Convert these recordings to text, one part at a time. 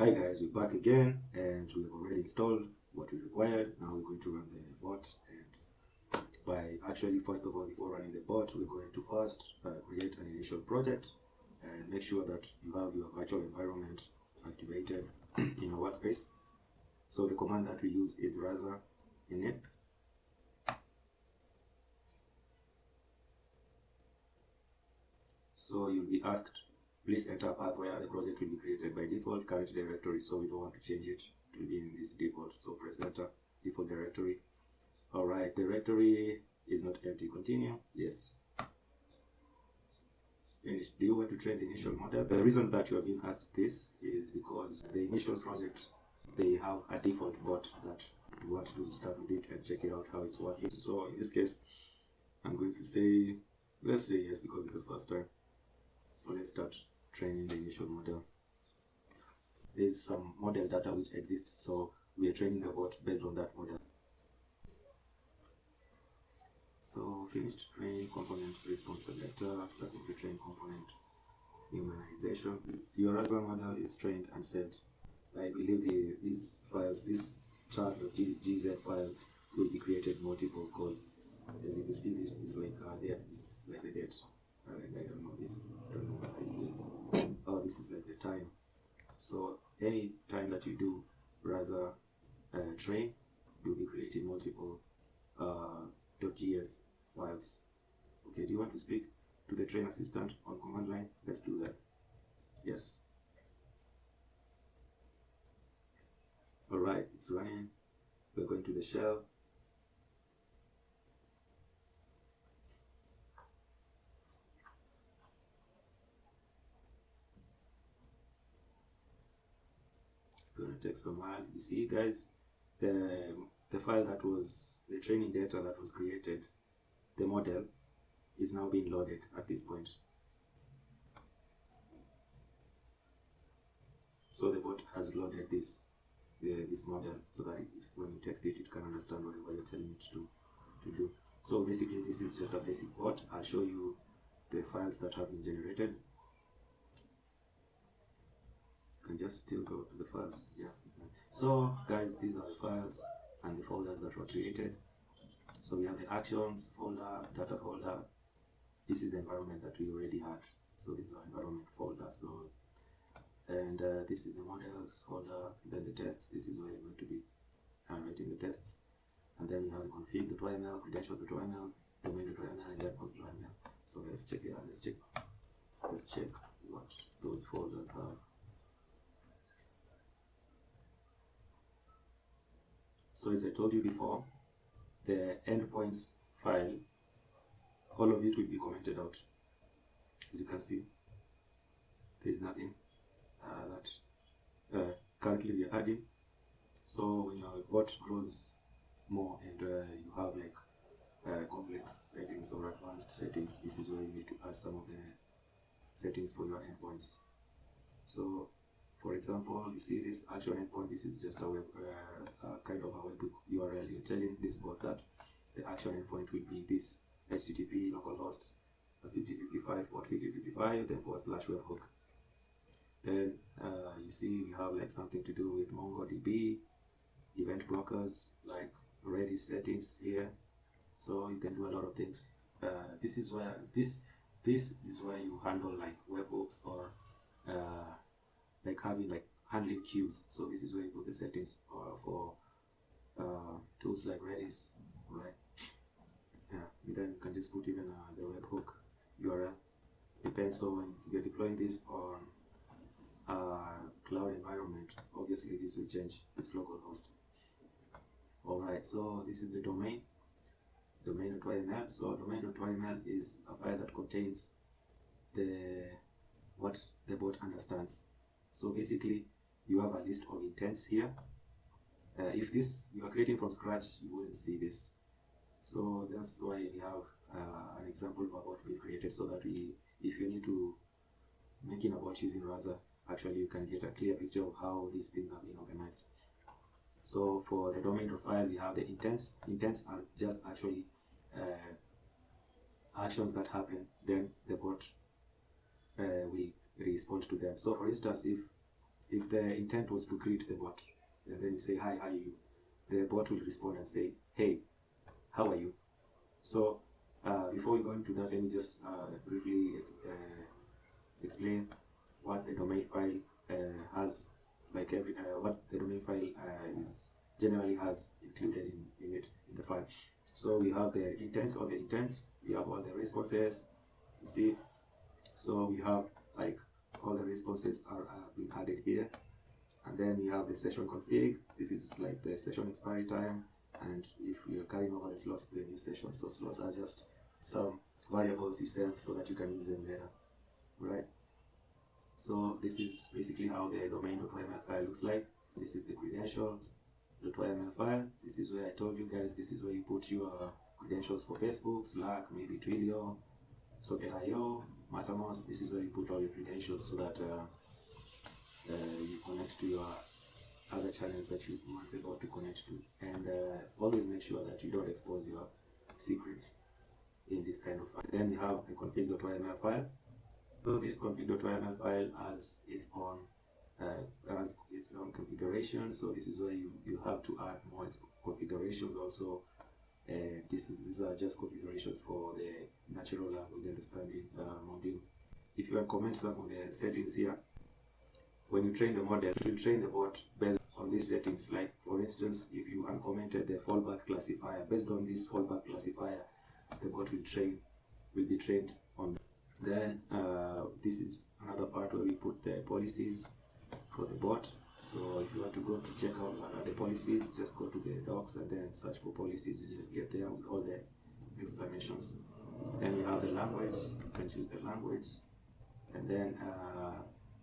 Hi guys, we're back again and we have already installed what we required. Now we're going to run the bot, and first of all, before running the bot, we're going to first create an initial project and make sure that you have your virtual environment activated in a workspace. So the command that we use is Rasa Demo. So you'll be asked, please enter a path where the project will be created by default, current directory, so we don't want to change it to be in this default. So press enter, default directory. Alright, directory is not empty, continue, yes. Finished. Do you want to train the initial model? The reason that you are being asked this is because the initial project, they have a default bot that you want to start with it and check it out how it's working. So in this case, I'm going to say, let's say yes because it's the first time. So let's start training the initial model. There's some model data which exists, so we are training the bot based on that model. So finished training component response selector, starting to train component humanization. Your Rasa model is trained and saved. I believe these files, this chart.gz files will be created multiple because as you can see, this is like it's like the date. I don't know this. I don't know what this is. Oh, this is like the time. So any time that you do Rasa train, you'll be creating multiple .gs files. Okay, do you want to speak to the train assistant on command line? Let's do that. Yes. Alright, it's running. We're going to the shell. It's going to take some while. You see guys, the file that was the training data that was created, the model is now being loaded at this point. So the bot has loaded this model so that when you text it, it can understand whatever you're telling it to do. So basically this is just a basic bot. I'll show you the files that have been generated. You can just still go to the files. Yeah. So guys, these are the files and the folders that were created. So we have the actions folder, data folder. This is the environment that we already had. So this is our environment folder. So and this is the models folder. Then the tests. This is where you're going to be writing the tests. And then we have the config.yml, credentials.yml, domain.yml, and endpoints.yml. So let's check it out. Let's check what those folders are. So as I told you before, the endpoints file, all of it will be commented out. As you can see, there is nothing that currently we are adding. So when your bot grows more and you have like complex settings or advanced settings, this is where you need to add some of the settings for your endpoints. So for example, you see this action endpoint. This is just a web kind of a webhook URL. You're telling this bot that the action endpoint will be this HTTP localhost 5055 port 5055 then /webhook. Then you see we have like something to do with MongoDB, event blockers, like Redis settings here. So you can do a lot of things. This is where you handle like webhooks or like having like handling queues. So this is where you put the settings for tools like Redis, right? Yeah, and then you can just put even the webhook URL. Depends on when you're deploying this on cloud environment. Obviously this will change this localhost. Alright, so this is the domain.yml. So domain.yml is a file that contains what the bot understands. So basically you have a list of intents here. If this you are creating from scratch, you wouldn't see this. So that's why we have an example of a bot being created, so that if you need to making a bot using Rasa, actually you can get a clear picture of how these things are being organized. So for the domain.file, we have the intents. Intents are just actually actions that happen, then the bot will respond to them. So for instance, if if the intent was to greet the bot, and then you say, hi, how are you? The bot will respond and say, hey, how are you? So before we go into that, let me just briefly explain what the domain file has, like what the domain file is generally has included in it, in the file. So we have the intents, all the intents, we have all the responses, you see. So we have like all the responses are being added here, and then we have the session config. This is like the session expiry time, and if you're carrying over the slots to the new session. So slots are just some variables you save so that you can use them later, right? So this is basically how the domain.yml file looks like. This is the credentials.yml file. This is where I told you guys, this is where you put your credentials for Facebook, Slack, maybe Twilio, Socket.io, MataMask. This is where you put all your credentials so that you connect to your other channels that you want the bot to connect to. And always make sure that you don't expose your secrets in this kind of file. Then we have the config.yml file. So this config.yml file has its own configuration. So this is where you have to add more configurations also. These are just configurations for the natural language understanding module. If you comment some of the settings here, when you train the model, you train the bot based on these settings. Like for instance, if you uncommented the fallback classifier, based on this fallback classifier, the bot will be trained on. Then this is another part where we put the policies for the bot. So if you want to go to check out what are the policies, just go to the docs and then search for policies. You just get there with all the explanations. Then we have the language. You can choose the language, and then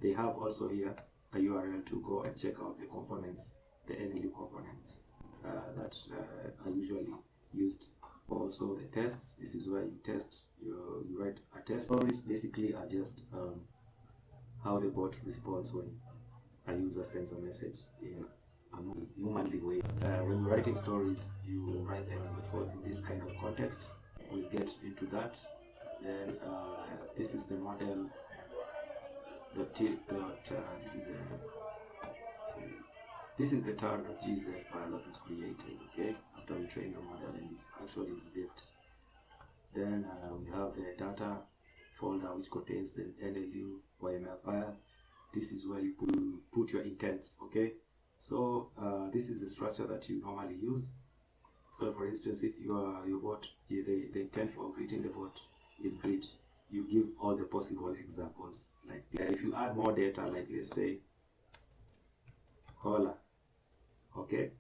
they have also here a URL to go and check out the components, the NLU components that are usually used. Also the tests. This is where you test. You write a test. Stories basically are just how the bot responds when a user sends a message in a humanly way. When you're writing stories, you write them in this kind of context. We'll get into that. Then this is the model. This is the tar.gz file that was created, okay, after we train the model, and it's actually zipped. Then we have the data folder which contains the NLU YML file. This is where you put your intents, okay. So this is the structure that you normally use. So for instance, if your bot, the intent for greeting the bot is greet, you give all the possible examples. Like if you add more data, like let's say hola, okay,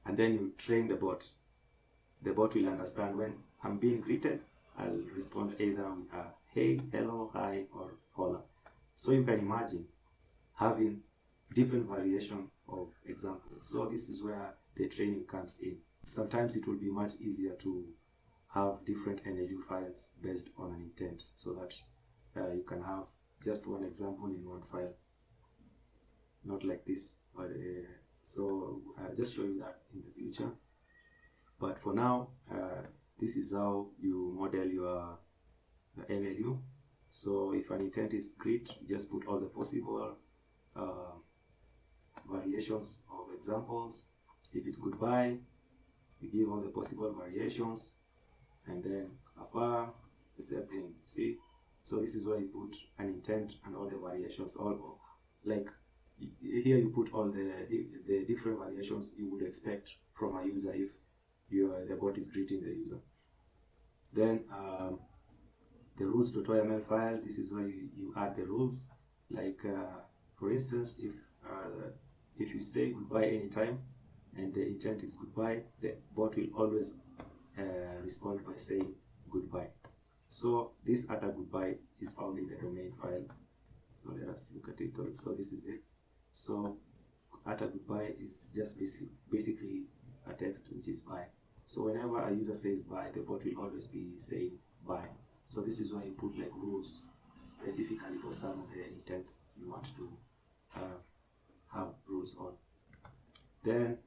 and then you train the bot will understand when I'm being greeted, I'll respond either with a hey, hello, hi, or hola. So you can imagine having different variation of examples. So this is where the training comes in. Sometimes it will be much easier to have different NLU files based on an intent, so that you can have just one example in one file, not like this. But so I'll just show you that in the future. But for now, this is how you model your NLU. So if an intent is greet, you just put all the possible variations of examples. If it's goodbye, you give all the possible variations, and then affirm, the same thing. See, so this is where you put an intent and all the variations. All like here you put all the different variations you would expect from a user if the bot is greeting the user. Then the rules.yml file. This is where you add the rules. Like for instance, if you say goodbye anytime and the intent is goodbye, the bot will always respond by saying goodbye. So this utter goodbye is found in the domain file. So let us look at it. So this is it. So utter goodbye is just basically a text which is bye. So whenever a user says bye, the bot will always be saying bye. So this is why you put like rules specifically for some of the intents you want to have rules on. Then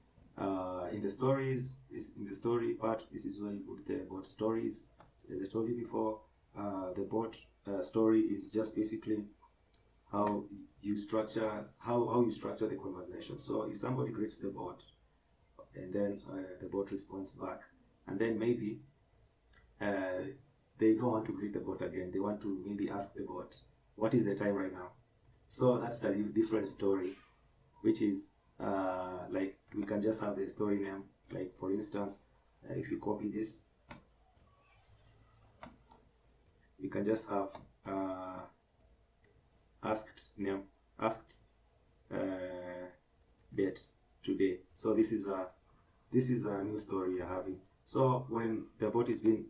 in the stories, in the story part, this is where you put the bot stories. As I told you before, the bot story is just basically how you structure the conversation. So if somebody greets the bot, and then the bot responds back, and then maybe they don't want to greet the bot again. They want to maybe ask the bot, what is the time right now? So that's a different story, which is like we can just have the story name. Like for instance, if you copy this, you can just have asked name, asked date today. So this is a new story you're having. So when the bot is being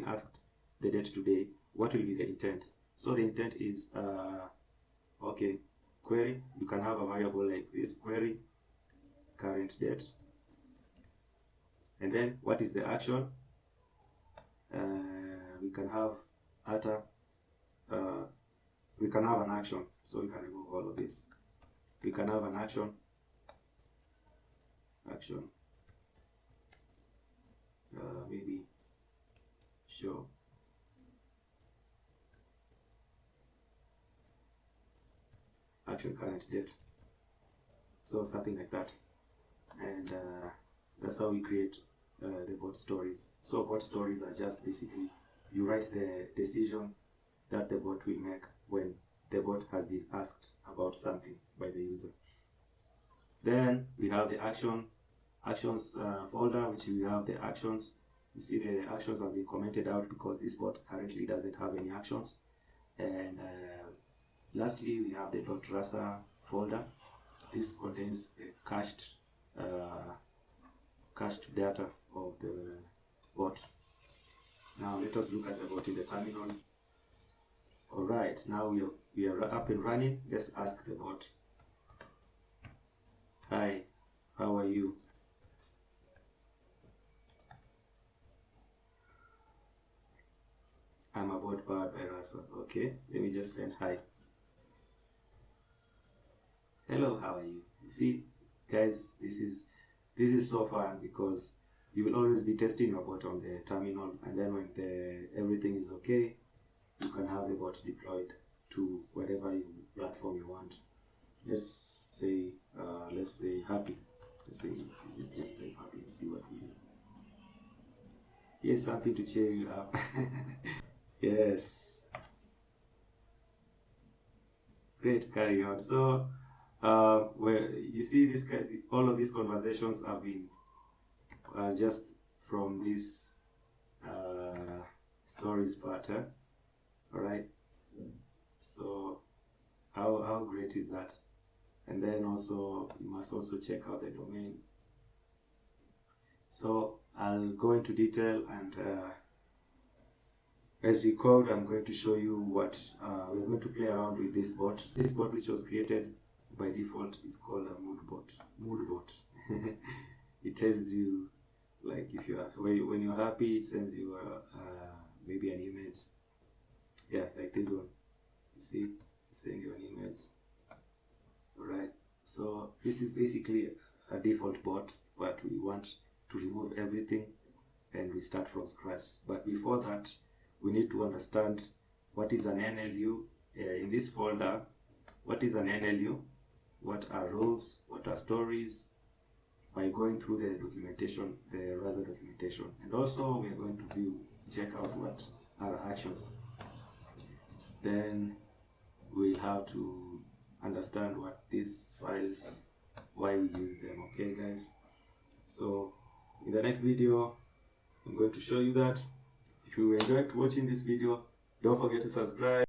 asked the date today, what will be the intent? So the intent is okay, query. You can have a variable like this, query current date, and then what is the action? We can have utter. We can have an action, so we can remove all of this. We can have an action, maybe show action current date, so something like that. And that's how we create the bot stories. So bot stories are just basically you write the decision that the bot will make when the bot has been asked about something by the user. Then we have the actions folder, which we have the actions. You see the actions have been commented out because this bot currently doesn't have any actions. And lastly, we have the .rasa folder. This contains the cached data of the bot. Now let us look at the bot in the terminal. Alright, now we are up and running. Let's ask the bot. Hi, how are you? I'm a bot powered by Rasa. Okay, let me just send hi. Hello, how are you? You see, guys, this is so fun because you will always be testing your bot on the terminal, and then when everything is okay, you can have the bot deployed to whatever platform you want. Let's say happy. Let's say just type happy and see what we do. Here's something to cheer you up. Yes. Great, carry on. So where you see this, all of these conversations have been just from this stories part. All right. So how great is that? And then also you must also check out the domain. So I'll go into detail, and as we code, I'm going to show you what we're going to play around with this bot. This bot, which was created by default, is called a mood bot. It tells you, like, if you are when you're happy, it sends you maybe an image. Yeah, like this one. You see, send you an image. Alright, so this is basically a default bot, but we want to remove everything and we start from scratch. But before that, we need to understand what is an NLU. In this folder, what is an NLU, what are roles, what are stories, by going through the documentation, the Rasa documentation. And also we are going to check out what are actions. Then we'll have to understand what these files, why we use them. Okay guys, so in the next video I'm going to show you that. If you enjoyed watching this video, don't forget to subscribe.